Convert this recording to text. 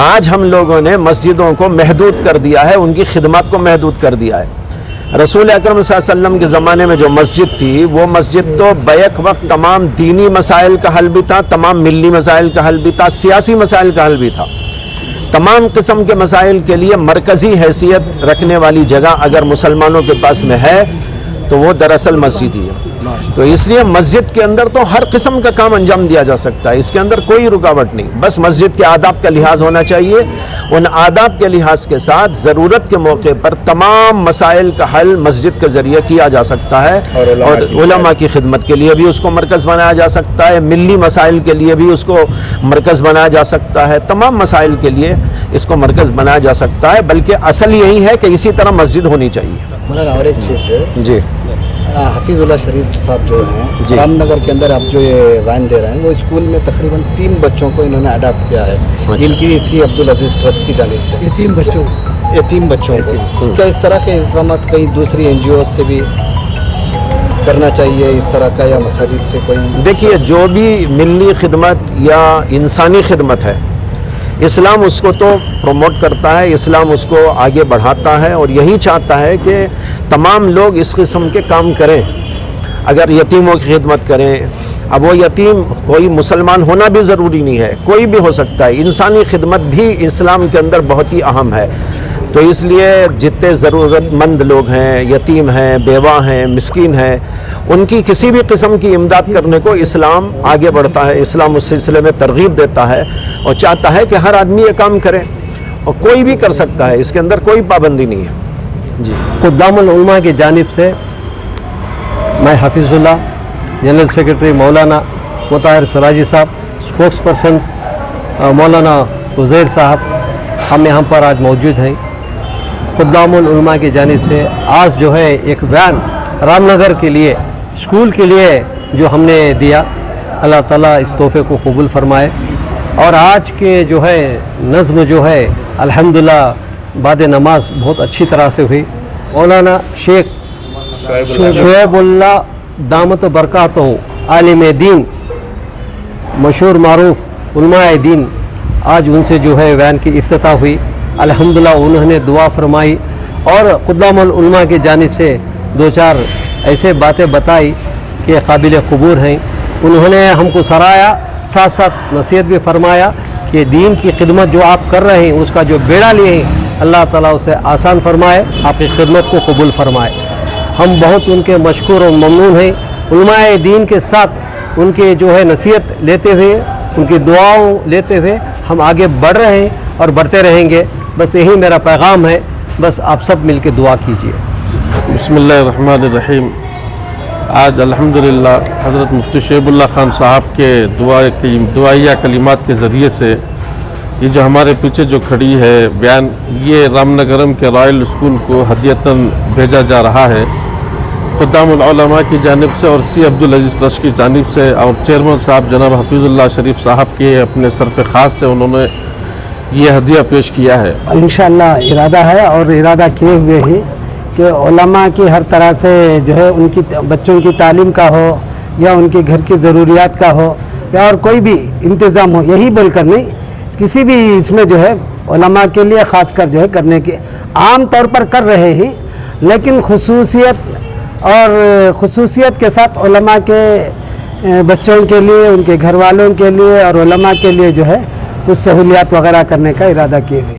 آج ہم لوگوں نے مسجدوں کو محدود کر دیا ہے، ان کی خدمات کو محدود کر دیا ہے۔ رسول اکرم صلی اللہ علیہ وسلم کے زمانے میں جو مسجد تھی، وہ مسجد تو بیک وقت تمام دینی مسائل کا حل بھی تھا، تمام ملی مسائل کا حل بھی تھا، سیاسی مسائل کا حل بھی تھا۔ تمام قسم کے مسائل کے لیے مرکزی حیثیت رکھنے والی جگہ اگر مسلمانوں کے پاس میں ہے تو وہ دراصل مسجد ہی ہے۔ تو اس لیے مسجد کے اندر تو ہر قسم کا کام انجام دیا جا سکتا ہے، اس کے اندر کوئی رکاوٹ نہیں، بس مسجد کے آداب کا لحاظ ہونا چاہیے۔ ان آداب کے لحاظ کے ساتھ ضرورت کے موقع پر تمام مسائل کا حل مسجد کے ذریعے کیا جا سکتا ہے، اور علماء کی خدمت کے لیے بھی اس کو مرکز بنایا جا سکتا ہے، ملی مسائل کے لیے بھی اس کو مرکز بنایا جا سکتا ہے، تمام مسائل کے لیے اس کو مرکز بنایا جا سکتا ہے، بلکہ اصل یہی ہے کہ اسی طرح مسجد ہونی چاہیے۔ مولانا اور ایک چیز ہے، جی، حفیظ اللہ شریف صاحب جو ہیں رام نگر کے اندر آپ جو یہ وین دے رہے ہیں، وہ اسکول میں تقریباً 3 بچوں کو انہوں نے اڈاپٹ کیا ہے، ان کی اسی عبدالعزیز ٹرسٹ کی جانب سے۔ یہ 3 بچوں کو کیا اس طرح کے اقدامات کئی دوسری NGOs سے بھی کرنا چاہیے اس طرح کا، یا مساجد سے کوئی؟ دیکھیے، جو بھی ملی خدمت یا انسانی خدمت ہے، اسلام اس کو تو پروموٹ کرتا ہے، اسلام اس کو آگے بڑھاتا ہے، اور یہی چاہتا ہے کہ تمام لوگ اس قسم کے کام کریں۔ اگر یتیموں کی خدمت کریں، اب وہ یتیم کوئی مسلمان ہونا بھی ضروری نہیں ہے، کوئی بھی ہو سکتا ہے، انسانی خدمت بھی اسلام کے اندر بہت ہی اہم ہے۔ تو اس لیے جتنے ضرورت مند لوگ ہیں، یتیم ہیں، بیوہ ہیں، مسکین ہیں، ان کی کسی بھی قسم کی امداد کرنے کو اسلام آگے بڑھتا ہے، اسلام اس سلسلے میں ترغیب دیتا ہے اور چاہتا ہے کہ ہر آدمی یہ کام کرے، اور کوئی بھی کر سکتا ہے، اس کے اندر کوئی پابندی نہیں ہے۔ جی، خدام العلماء کی جانب سے میں حفیظ اللہ، جنرل سیکرٹری مولانا مطہر سراجی صاحب، اسپوکس پرسن مولانا عزیر صاحب، ہم یہاں پر آج موجود ہیں۔ خدام العلماء کی جانب سے آج جو ہے ایک وین رام نگر کے لیے، اسکول کے لیے جو ہم نے دیا، اللہ تعالیٰ اس تحفے کو قبول فرمائے۔ اور آج کے جو ہے نظم جو ہے الحمدللہ بعد نماز بہت اچھی طرح سے ہوئی۔ مولانا شیخ شعیب اللہ دامت برکاتہ عالم دین، مشہور معروف علماء دین، آج ان سے جو ہے وین کی افتتاح ہوئی۔ الحمدللہ انہوں نے دعا فرمائی، اور خدام العلماء کی جانب سے 2-4 ایسے باتیں بتائی کہ قابل قبول ہیں۔ انہوں نے ہم کو سرایا، ساتھ ساتھ نصیحت بھی فرمایا کہ دین کی خدمت جو آپ کر رہے ہیں، اس کا جو بیڑا لیے ہیں، اللہ تعالیٰ اسے آسان فرمائے، آپ کی خدمت کو قبول فرمائے۔ ہم بہت ان کے مشکور و ممنون ہیں۔ علماء دین کے ساتھ ان کے جو ہے نصیحت لیتے ہوئے، ان کی دعاؤں لیتے ہوئے ہم آگے بڑھ رہے ہیں اور بڑھتے رہیں گے۔ بس یہی میرا پیغام ہے، بس آپ سب مل کے دعا کیجیے۔ بسم اللہ الرحمن الرحیم۔ آج الحمدللہ حضرت مفتی شعیب اللہ خان صاحب کے دعائیہ کلمات کے ذریعے سے یہ جو ہمارے پیچھے جو کھڑی ہے بیان، یہ رام نگرم کے رائل اسکول کو ہدیتاً بھیجا جا رہا ہے خدام العلماء کی جانب سے اور سی عبدالعزیز ٹرسٹ کی جانب سے، اور چیئرمین صاحب جناب حفیظ اللہ شریف صاحب کے اپنے صرف خاص سے انہوں نے یہ ہدیہ پیش کیا ہے۔ انشاءاللہ ارادہ ہے، اور ارادہ کیے ہوئے ہی کہ علماء کی ہر طرح سے جو ہے ان کی بچوں کی تعلیم کا ہو، یا ان کے گھر کی ضروریات کا ہو، یا اور کوئی بھی انتظام ہو، یہی بول کر نہیں، کسی بھی اس میں جو ہے علماء کے لیے خاص کر جو ہے کرنے کے عام طور پر کر رہے ہی، لیکن خصوصیت کے ساتھ علماء کے بچوں کے لیے، ان کے گھر والوں کے لیے اور علماء کے لیے جو ہے کچھ سہولیات وغیرہ کرنے کا ارادہ کیے ہوئے۔